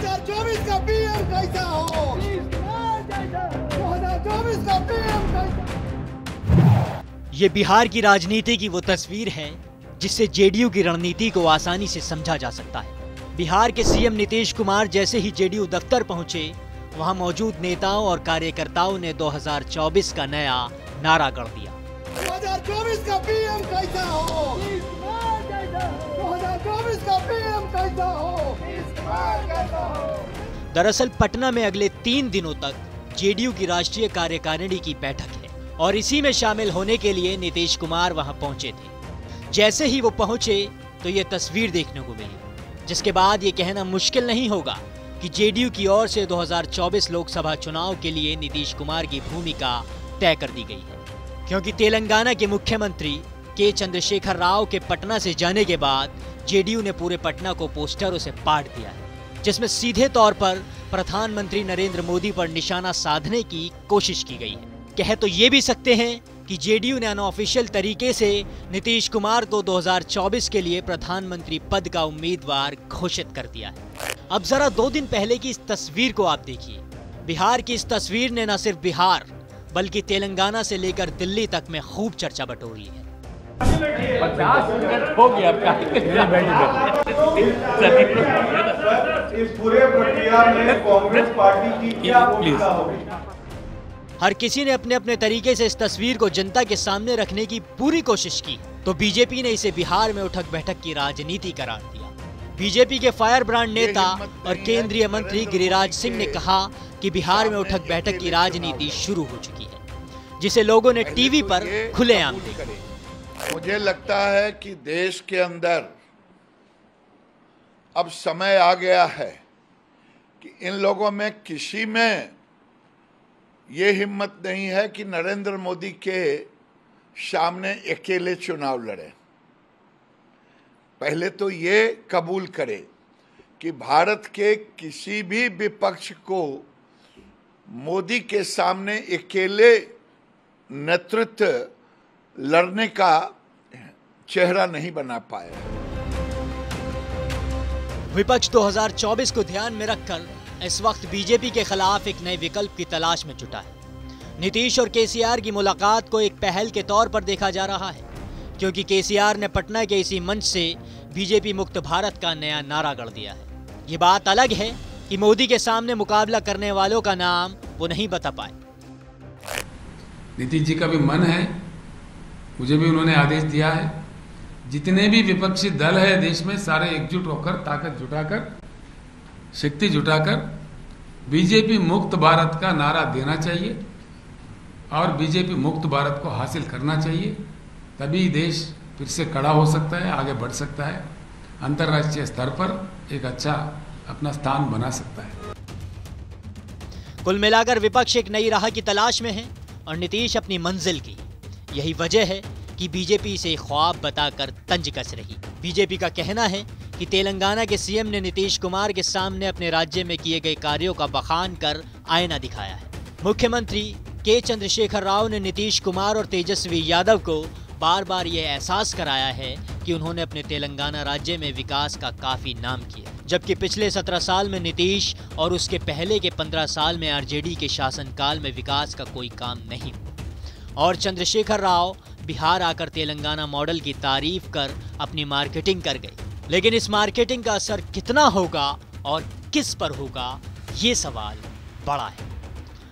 2024 का पीएम कैसा हो? 2024 का पीएम कैसा? ये बिहार की राजनीति की वो तस्वीर है जिससे जेडीयू की रणनीति को आसानी से समझा जा सकता है। बिहार के सीएम नीतीश कुमार जैसे ही जेडीयू दफ्तर पहुंचे, वहां मौजूद नेताओं और कार्यकर्ताओं ने 2024 का नया नारा गढ़ दिया। 2024 का पीएम कैसा हो? 2024 का पीएम कैसा हो? दरअसल पटना में अगले 3 दिनों तक जेडीयू की राष्ट्रीय कार्यकारिणी की बैठक है और इसी में शामिल होने के लिए नीतीश कुमार वहां पहुंचे थे। जैसे ही वो पहुंचे तो ये तस्वीर देखने को मिली, जिसके बाद ये कहना मुश्किल नहीं होगा कि जेडीयू की ओर से 2024 लोकसभा चुनाव के लिए नीतीश कुमार की भूमिका तय कर दी गई है, क्योंकि तेलंगाना के मुख्यमंत्री के चंद्रशेखर राव के पटना से जाने के बाद जेडीयू ने पूरे पटना को पोस्टरों से पाट दिया है, जिसमें सीधे तौर पर प्रधानमंत्री नरेंद्र मोदी पर निशाना साधने की कोशिश की गई है। कह तो ये भी सकते हैं कि जेडीयू ने अनऑफिशियल तरीके से नीतीश कुमार को 2024 के लिए प्रधानमंत्री पद का उम्मीदवार घोषित कर दिया है। अब जरा 2 दिन पहले की इस तस्वीर को आप देखिए। बिहार की इस तस्वीर ने न सिर्फ बिहार बल्कि तेलंगाना से लेकर दिल्ली तक में खूब चर्चा बटोरी है। 50 मिनट हो गया इस पूरे प्रक्रिया में कांग्रेस पार्टी की क्या भूमिका होगी? हर किसी ने अपने अपने तरीके से इस तस्वीर को जनता के सामने रखने की पूरी कोशिश की, तो बीजेपी ने इसे बिहार में उठक बैठक की राजनीति करार दिया। बीजेपी के फायर ब्रांड नेता और केंद्रीय मंत्री गिरिराज सिंह ने कहा कि बिहार में उठक बैठक की राजनीति शुरू हो चुकी है, जिसे लोगों ने टीवी पर खुलेआम देखा। मुझे लगता है कि देश के अंदर अब समय आ गया है कि इन लोगों में किसी में ये हिम्मत नहीं है कि नरेंद्र मोदी के सामने अकेले चुनाव लड़े। पहले तो ये कबूल करे कि भारत के किसी भी विपक्ष को मोदी के सामने अकेले नेतृत्व लड़ने का चेहरा नहीं बना पाया। विपक्ष 2024 को ध्यान में रखकर इस वक्त बीजेपी के खिलाफ एक नए विकल्प की तलाश में जुटा है। नीतीश और केसीआर की मुलाकात को एक पहल के तौर पर देखा जा रहा है, क्योंकि केसीआर ने पटना के इसी मंच से बीजेपी मुक्त भारत का नया नारा गढ़ दिया है। ये बात अलग है कि मोदी के सामने मुकाबला करने वालों का नाम वो नहीं बता पाए। नीतीश जी का भी मन है, मुझे भी उन्होंने आदेश दिया है, जितने भी विपक्षी दल है देश में सारे एकजुट होकर, ताकत जुटाकर, शक्ति जुटाकर बीजेपी मुक्त भारत का नारा देना चाहिए और बीजेपी मुक्त भारत को हासिल करना चाहिए। तभी देश फिर से खड़ा हो सकता है, आगे बढ़ सकता है, अंतर्राष्ट्रीय स्तर पर एक अच्छा अपना स्थान बना सकता है। कुल मिलाकर विपक्ष एक नई राह की तलाश में है और नीतीश अपनी मंजिल की। यही वजह है कि बीजेपी इसे ख्वाब बताकर तंज कस रही। बीजेपी का कहना है कि तेलंगाना के सीएम ने नीतीश कुमार के सामने अपने राज्य में किए गए कार्यों का बखान कर आईना दिखाया है। मुख्यमंत्री के चंद्रशेखर राव ने नीतीश कुमार और तेजस्वी यादव को बार बार यह एहसास कराया है कि उन्होंने अपने तेलंगाना राज्य में विकास का काफी नाम किया, जबकि पिछले 17 साल में नीतीश और उसके पहले के 15 साल में आरजेडी के शासनकाल में विकास का कोई काम नहीं हुआ। और चंद्रशेखर राव बिहार आकर तेलंगाना मॉडल की तारीफ कर अपनी मार्केटिंग कर गए, लेकिन इस मार्केटिंग का असर कितना होगा और किस पर होगा, ये सवाल बड़ा है।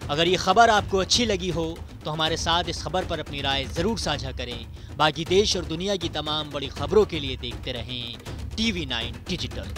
अगर ये खबर आपको अच्छी लगी हो तो हमारे साथ इस खबर पर अपनी राय जरूर साझा करें। बाकी देश और दुनिया की तमाम बड़ी खबरों के लिए देखते रहें TV9 डिजिटल।